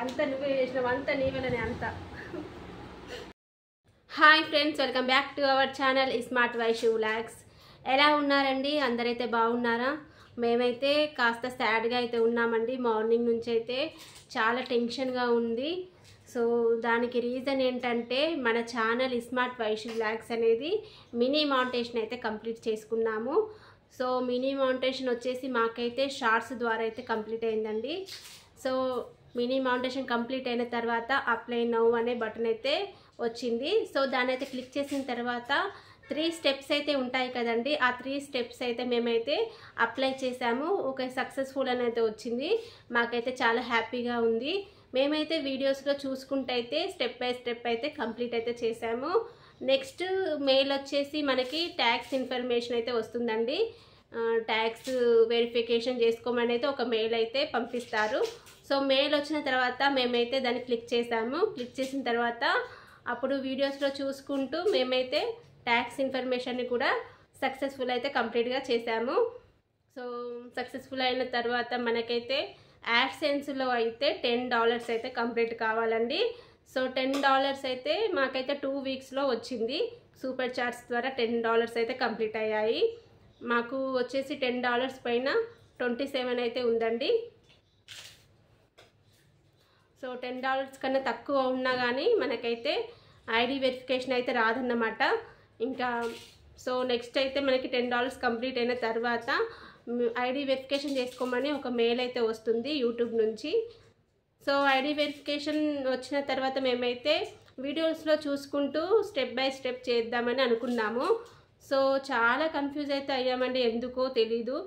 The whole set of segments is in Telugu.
అంత నువ్వే చేసినావు, అంత నీ వల్లనే అంత. Hi friends, welcome back to our channel smart Vaishu vlogs. ఎలా ఉన్నారండి? అందరైతే బాగున్నారా? మేమైతే కాస్త సాడ్గా అయితే ఉన్నామండి. మార్నింగ్ నుంచి అయితే చాలా టెన్షన్గా ఉంది. సో దానికి రీజన్ ఏంటంటే మన ఛానల్ స్మార్ట్ వైషు వ్లాగ్స్ అనేది మినీ మానిటైజేషన్ అయితే కంప్లీట్ చేసుకున్నాము. సో మినీ మానిటైజేషన్ వచ్చేసి మాకైతే షార్ట్స్ ద్వారా అయితే కంప్లీట్ అయిందండి. సో మినీ మానిటైజేషన్ కంప్లీట్ అయిన తర్వాత అప్లై నౌ అనే బటన్ అయితే వచ్చింది. సో దాన్ని అయితే క్లిక్ చేసిన తర్వాత 3 స్టెప్స్ అయితే ఉంటాయి కదండి. ఆ 3 స్టెప్స్ అయితే మేమైతే అప్లై చేసాము. ఒక సక్సెస్ఫుల్ అని అయితే వచ్చింది. మాకైతే చాలా హ్యాపీగా ఉంది. మేమైతే వీడియోస్లో చూసుకుంటే అయితే స్టెప్ బై స్టెప్ అయితే కంప్లీట్ అయితే చేసాము. నెక్స్ట్ మెయిల్ వచ్చేసి మనకి ట్యాక్స్ ఇన్ఫర్మేషన్ అయితే వస్తుందండి. ట్యాక్స్ వెరిఫికేషన్ చేసుకోమని అయితే ఒక మెయిల్ అయితే పంపిస్తారు. సో మెయిల్ వచ్చిన తర్వాత మేమైతే దాన్ని క్లిక్ చేసాము. క్లిక్ చేసిన తర్వాత అప్పుడు వీడియోస్లో చూసుకుంటూ మేమైతే ట్యాక్స్ ఇన్ఫర్మేషన్ని కూడా సక్సెస్ఫుల్ అయితే కంప్లీట్గా చేసాము. సో సక్సెస్ఫుల్ అయిన తర్వాత మనకైతే యాడ్సెన్స్లో అయితే $10 అయితే కంప్లీట్ కావాలండి. సో $10 అయితే మాకైతే 2 వీక్స్లో వచ్చింది. సూపర్ చాట్స్ ద్వారా $10 అయితే కంప్లీట్ అయ్యాయి. మాకు వచ్చేసి $10 పైన 27 అయితే ఉందండి. సో $10 కన్నా తక్కువ ఉన్నా కానీ మనకైతే ఐడి వెరిఫికేషన్ అయితే రాదన్నమాట. ఇంకా సో నెక్స్ట్ అయితే మనకి $10 కంప్లీట్ అయిన తర్వాత ఐడి వెరిఫికేషన్ చేసుకోమని ఒక మెయిల్ అయితే వస్తుంది యూట్యూబ్ నుంచి. సో ఐడి వెరిఫికేషన్ వచ్చిన తర్వాత మేమైతే వీడియోస్లో చూసుకుంటూ స్టెప్ బై స్టెప్ చేద్దామని అనుకున్నాము. సో చాలా కన్ఫ్యూజ్ అయితే అయ్యామండి, ఎందుకో తెలీదు.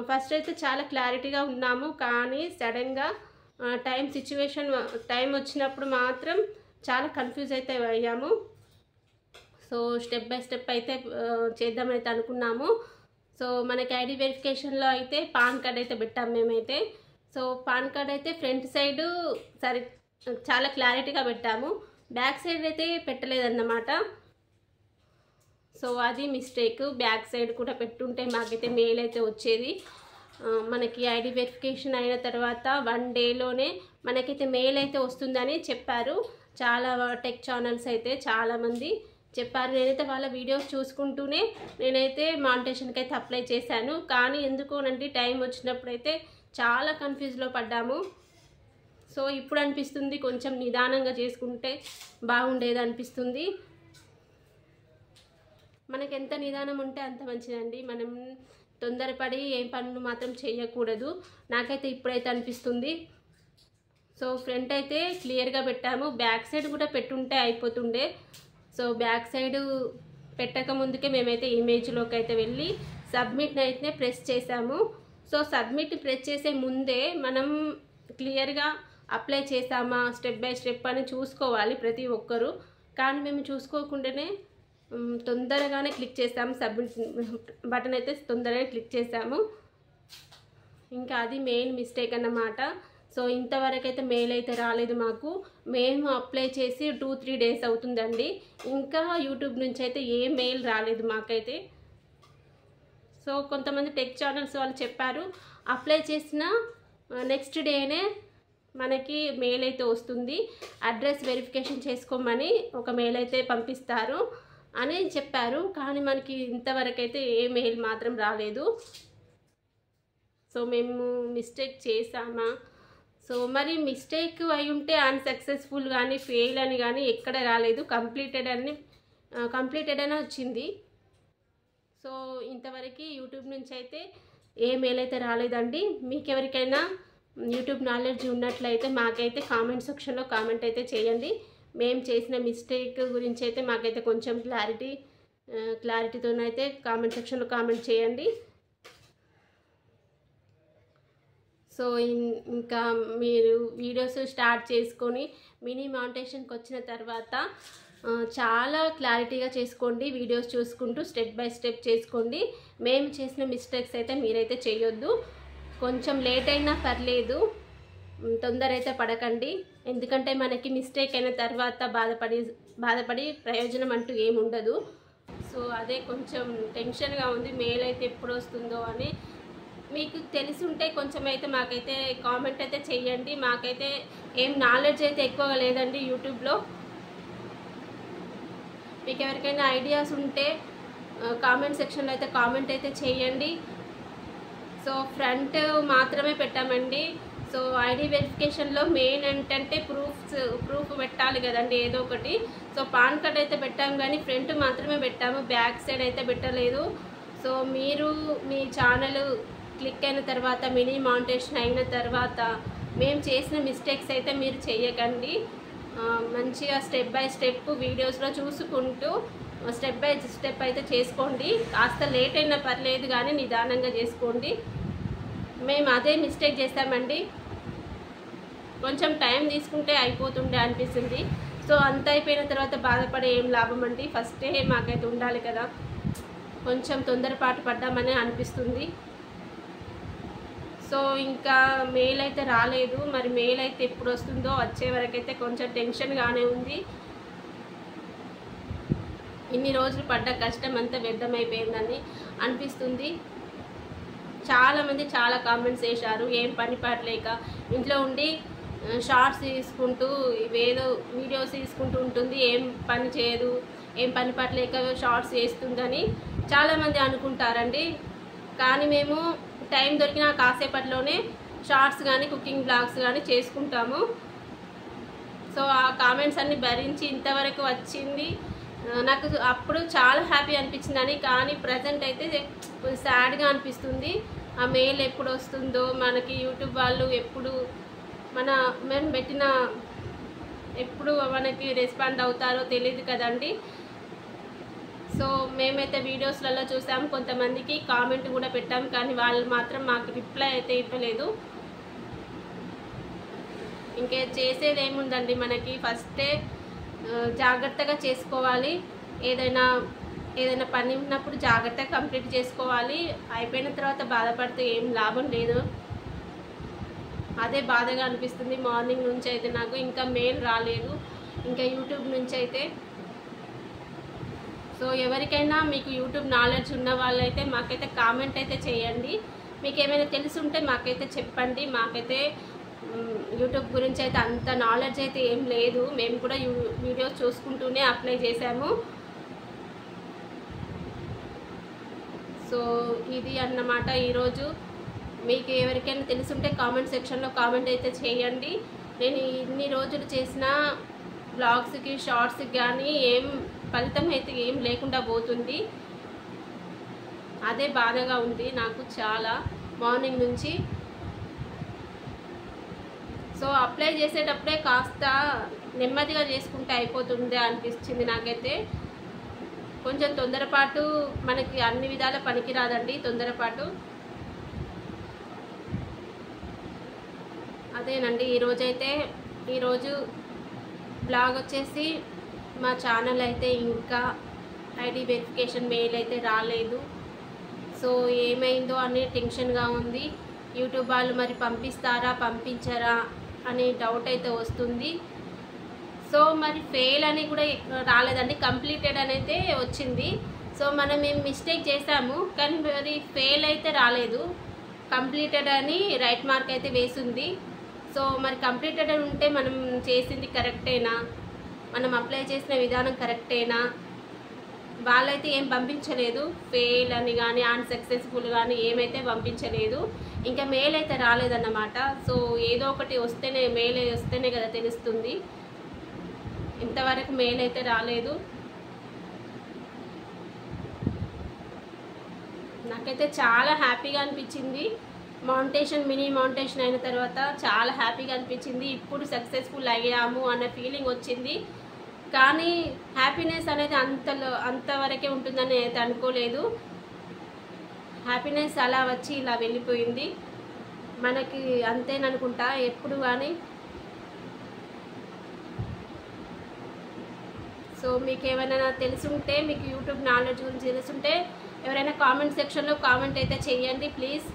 ఫస్ట్ అయితే చాలా క్లారిటీగా ఉన్నాము, కానీ సడన్గా టైం వచ్చినప్పుడు మాత్రం చాలా కన్ఫ్యూజ్ అయితే అయ్యాము. సో స్టెప్ బై స్టెప్ అయితే చేద్దామని అయితే అనుకున్నాము. సో మనకి ఐడి వెరిఫికేషన్లో అయితే పాన్ కార్డ్ అయితే పెట్టాము మేమైతే. సో పాన్ కార్డ్ అయితే ఫ్రంట్ సైడు చాలా క్లారిటీగా పెట్టాము, బ్యాక్ సైడ్ అయితే పెట్టలేదన్నమాట. సో అది మిస్టేక్. బ్యాక్ సైడ్ కూడా పెట్టుంటే మాకైతే మెయిల్ అయితే వచ్చేది. మనకి ఐడి వెరిఫికేషన్ అయిన తర్వాత 1 డేలోనే మనకైతే మెయిల్ అయితే వస్తుందని చెప్పారు. చాలా టెక్ ఛానల్స్ అయితే చాలామంది చెప్పారు. నేనైతే వాళ్ళ వీడియోస్ చూసుకుంటూనే నేనైతే మానిటైజేషన్కి అయితే అప్లై చేశాను. కానీ ఎందుకోనండి టైం వచ్చినప్పుడు అయితే చాలా కన్ఫ్యూజ్లో పడ్డాము. సో ఇప్పుడు అనిపిస్తుంది కొంచెం నిదానంగా చేసుకుంటే బాగుండేది అనిపిస్తుంది. మనకి ఎంత నిదానం ఉంటే అంత మంచిదండి. మనం తొందరపడి ఏం పనులు మాత్రం చేయకూడదు, నాకైతే ఇప్పుడైతే అనిపిస్తుంది. సో ఫ్రంట్ అయితే క్లియర్గా పెట్టాము, బ్యాక్ సైడ్ కూడా పెట్టుంటే అయిపోతుండే. సో బ్యాక్ సైడ్ పెట్టక ముందుకే మేమైతే ఇమేజ్లోకి అయితే వెళ్ళి సబ్మిట్ అయితే ప్రెస్ చేసాము. సో సబ్మిట్ ప్రెస్ చేసే ముందే మనం క్లియర్గా అప్లై చేసామా స్టెప్ బై స్టెప్ అని చూసుకోవాలి ప్రతి ఒక్కరూ. కానీ మేము చూసుకోకుండానే తొందరగానే క్లిక్ చేసాము, సబ్మిట్ బటన్ అయితే తొందరగా క్లిక్ చేసాము. ఇంకా అది మెయిన్ మిస్టేక్ అన్నమాట. సో ఇంతవరకు అయితే మెయిల్ అయితే రాలేదు మాకు. మేము అప్లై చేసి 2-3 డేస్ అవుతుందండి. ఇంకా యూట్యూబ్ నుంచి అయితే ఏ మెయిల్ రాలేదు మాకైతే. సో కొంతమంది టెక్ ఛానల్స్ వాళ్ళు చెప్పారు అప్లై చేసిన నెక్స్ట్ డేనే మనకి మెయిల్ అయితే వస్తుంది, అడ్రస్ వెరిఫికేషన్ చేసుకోమని ఒక మెయిల్ అయితే పంపిస్తారు అని చెప్పారు. కానీ మనకి ఇంతవరకు అయితే ఏ మెయిల్ మాత్రం రాలేదు. సో మేము మిస్టేక్ చేసామా? సో మరి మిస్టేక్ అయి ఉంటే అన్సక్సెస్ఫుల్ కానీ ఫెయిల్ అని కానీ ఎక్కడ రాలేదు, కంప్లీటెడ్ అని వచ్చింది. సో ఇంతవరకు యూట్యూబ్ నుంచి అయితే ఏ మెయిల్ అయితే రాలేదండి. మీకు ఎవరికైనా యూట్యూబ్ నాలెడ్జ్ ఉన్నట్లయితే మాకైతే కామెంట్ సెక్షన్లో కామెంట్ అయితే చేయండి. మేము చేసిన మిస్టేక్ గురించి అయితే మాకైతే కొంచెం క్లారిటీతోనైతే కామెంట్ సెక్షన్లో కామెంట్ చేయండి. సో ఇంకా మీరు వీడియోస్ స్టార్ట్ చేసుకొని మినీ మానిటైజేషన్కి వచ్చిన తర్వాత చాలా క్లారిటీగా చేసుకోండి. వీడియోస్ చూసుకుంటూ స్టెప్ బై స్టెప్ చేసుకోండి. మేము చేసిన మిస్టేక్స్ అయితే మీరైతే చేయొద్దు. కొంచెం లేట్ అయినా పర్లేదు, తొందర అయితే పడకండి. ఎందుకంటే మనకి మిస్టేక్ అయిన తర్వాత బాధపడి ప్రయోజనం అంటూ ఏముండదు. సో అదే కొంచెం టెన్షన్గా ఉంది, మెయిల్ అయితే ఎప్పుడు వస్తుందో అని. మీకు తెలిసి ఉంటే కొంచెం అయితే మాకైతే కామెంట్ అయితే చెయ్యండి. మాకైతే ఏం నాలెడ్జ్ అయితే ఎక్కువగా లేదండి యూట్యూబ్లో. మీకు ఎవరికైనా ఐడియాస్ ఉంటే కామెంట్ సెక్షన్లో అయితే కామెంట్ అయితే చేయండి. సో ఫ్రంట్ మాత్రమే పెట్టామండి. సో ఐడి వెరిఫికేషన్లో మెయిన్ ఏంటంటే ప్రూఫ్ పెట్టాలి కదండి ఏదో ఒకటి. సో పాన్ కార్డ్ అయితే పెట్టాము కానీ ఫ్రంట్ మాత్రమే పెట్టాము, బ్యాక్ సైడ్ అయితే పెట్టలేదు. సో మీరు మీ ఛానల్ క్లిక్ అయిన తర్వాత మినీ మానిటైజేషన్ అయిన తర్వాత మేము చేసిన మిస్టేక్స్ అయితే మీరు చేయకండి. మంచిగా స్టెప్ బై స్టెప్ వీడియోస్లో చూసుకుంటూ స్టెప్ బై స్టెప్ అయితే చేసుకోండి. కాస్త లేట్ అయినా పర్లేదు కానీ నిదానంగా చేసుకోండి. మేము అదే మిస్టేక్ చేస్తామండి, కొంచెం టైం తీసుకుంటే అయిపోతుండే అనిపిస్తుంది. సో అంత అయిపోయిన తర్వాత బాధపడే ఏం లాభం అండి, ఫస్టే మాకైతే ఉండాలి కదా. కొంచెం తొందరపాటు పడ్డామని అనిపిస్తుంది. సో ఇంకా మెయిల్ అయితే రాలేదు, మరి మెయిల్ అయితే ఎప్పుడు వస్తుందో, వచ్చే వరకైతే కొంచెం టెన్షన్గానే ఉంది. ఇన్ని రోజులు పడ్డ కష్టం అంతా వ్యర్థమైపోయిందని అనిపిస్తుంది. చాలామంది చాలా కామెంట్స్ చేశారు, ఏం పని పడలేక ఇంట్లో ఉండి షార్ట్స్ తీసుకుంటూ ఇవేదో వీడియోస్ తీసుకుంటూ ఉంటుంది, ఏం పని చేయదు, ఏం పని పడలేక షార్ట్స్ చేస్తుందని చాలామంది అనుకుంటారండి. కానీ మేము టైం దొరికిన కాసేపట్లోనే షార్ట్స్ కానీ కుకింగ్ బ్లాగ్స్ కానీ చేసుకుంటాము. సో ఆ కామెంట్స్ అన్ని భరించి ఇంతవరకు వచ్చింది. నాకు అప్పుడు చాలా హ్యాపీ అనిపించిందని, కానీ ప్రజెంట్ అయితే సాడ్గా అనిపిస్తుంది. ఆ మెయిల్ ఎప్పుడు వస్తుందో, మనకి యూట్యూబ్ వాళ్ళు ఎప్పుడు మేము పెట్టిన ఎప్పుడు మనకి రెస్పాండ్ అవుతారో తెలియదు కదండి. సో మేమైతే వీడియోస్లలో చూసాము, కొంతమందికి కామెంట్ కూడా పెట్టాము, కానీ వాళ్ళు మాత్రం మాకు రిప్లై అయితే ఇవ్వలేదు. ఇంకే చేసేది ఏముందండి, మనకి ఫస్టే జాగ్రత్తగా చేసుకోవాలి. ఏదైనా పని ఉన్నప్పుడు జాగ్రత్తగా కంప్లీట్ చేసుకోవాలి. అయిపోయిన తర్వాత బాధపడితే ఏం లాభం లేదు, అదే బాధగా అనిపిస్తుంది. మార్నింగ్ నుంచి అయితే నాకు ఇంకా మెయిల్ రాలేదు, ఇంకా యూట్యూబ్ నుంచి అయితే. సో ఎవరికైనా మీకు యూట్యూబ్ నాలెడ్జ్ ఉన్న వాళ్ళైతే మాకైతే కామెంట్ అయితే చేయండి. మీకు ఏమైనా తెలిసి ఉంటే మాకైతే చెప్పండి. మాకైతే యూట్యూబ్ గురించి అయితే అంత నాలెడ్జ్ అయితే ఏం లేదు, మేము కూడా వీడియోస్ చూసుకుంటూనే అప్లై చేసాము. సో ఇది అన్నమాట ఈరోజు. మీకు ఎవరికైనా తెలుసుంటే కామెంట్ సెక్షన్లో కామెంట్ అయితే చేయండి. నేను ఇన్ని రోజులు చేసిన బ్లాగ్స్కి షార్ట్స్కి కానీ ఏం ఫలితం అయితే ఏం లేకుండా పోతుంది, అదే బాధగా ఉంది నాకు చాలా మార్నింగ్ నుంచి. సో అప్లై చేసేటప్పుడే కాస్త నెమ్మదిగా చేసుకుంటే అయిపోతుందే అనిపించింది నాకైతే. కొంచెం తొందరపాటు మనకి అన్ని విధాల పనికిరాదండి, తొందరపాటు. అదేనండి ఈరోజు బ్లాగ్ వచ్చేసి మా ఛానల్ అయితే ఇంకా ఐడి వెరిఫికేషన్ మెయిల్ అయితే రాలేదు. సో ఏమైందో అనే టెన్షన్గా ఉంది. యూట్యూబ్ వాళ్ళు మరి పంపిస్తారా పంపించరా అనే డౌట్ అయితే వస్తుంది. సో మరి ఫెయిల్ అని కూడా రాలేదండి, కంప్లీటెడ్ అని అయితే వచ్చింది. సో మనం ఏం మిస్టేక్ చేసాము, కానీ మరి ఫెయిల్ అయితే రాలేదు, కంప్లీటెడ్ అని రైట్ మార్క్ అయితే వేసింది. సో మరి కంప్లీటెడ్ అని ఉంటే మనం చేసింది కరెక్టేనా, మనం అప్లై చేసిన విధానం కరెక్టేనా? వాళ్ళైతే ఏం పంపించలేదు, ఫెయిల్ అని కానీ అన్సక్సెస్ఫుల్ కానీ ఏమైతే పంపించలేదు. ఇంకా మెయిల్ అయితే రాలేదన్నమాట. సో ఏదో ఒకటి వస్తేనే, మెయిల్ వస్తేనే కదా తెలుస్తుంది. ఇంతవరకు మెయిల్ అయితే రాలేదు. నాకైతే చాలా హ్యాపీగా అనిపించింది. మినీ మానిటైజేషన్ అయిన తర్వాత చాలా హ్యాపీగా అనిపించింది. ఇప్పుడు సక్సెస్ఫుల్ అయ్యాము అన్న ఫీలింగ్ వచ్చింది. కానీ హ్యాపీనెస్ అనేది అంతవరకే ఉంటుందని అయితే అనుకోలేదు. హ్యాపీనెస్ అలా వచ్చి ఇలా వెళ్ళిపోయింది. మనకి అంతేననుకుంటా ఎప్పుడు కానీ. సో మీకు ఏమైనా తెలుసుంటే, మీకు యూట్యూబ్ నాలెడ్జ్ గురించి తెలుసుంటే ఎవరైనా కామెంట్ సెక్షన్లో కామెంట్ అయితే చేయండి ప్లీజ్.